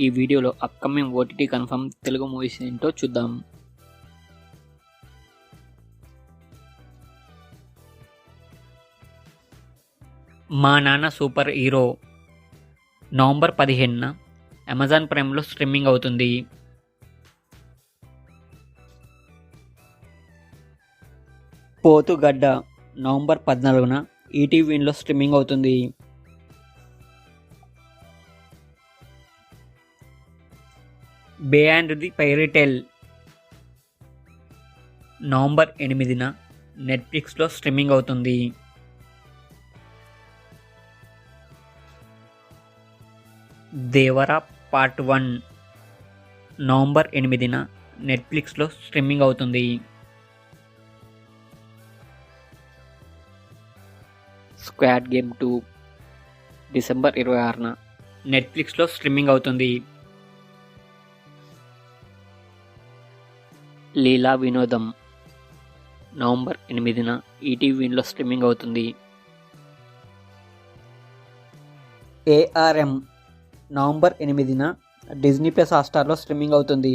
ఈ వీడియోలో upcoming OTT confirm Telugu movies ఏంటో చూద్దాం. మా నాన్న సూపర్ హీరో నవంబర్ 15న అమెజాన్ ప్రైమ్లో స్ట్రీమింగ్ అవుతుంది. పోతుగడ్డ నవంబర్ 14న ఈటీవీలో స్ట్రీమింగ్ అవుతుంది. బే and the fairy tale November 8న నెట్ఫ్లిక్స్లో స్ట్రీమింగ్ అవుతుంది. దేవరా పార్ట్ 1 నవంబర్ 8న నెట్ఫ్లిక్స్లో స్ట్రీమింగ్ అవుతుంది. స్క్వాడ్ గేమ్ 2 డిసెంబర్ 26న నెట్ఫ్లిక్స్లో స్ట్రీమింగ్ అవుతుంది. లీలా వినోదం నవంబర్ 8న ఈటీవీలో స్ట్రీమింగ్ అవుతుంది. ఏఆర్ఎం నవంబర్ 8న డిజ్నీ ప్లస్ హాట్స్టార్లో స్ట్రీమింగ్ అవుతుంది.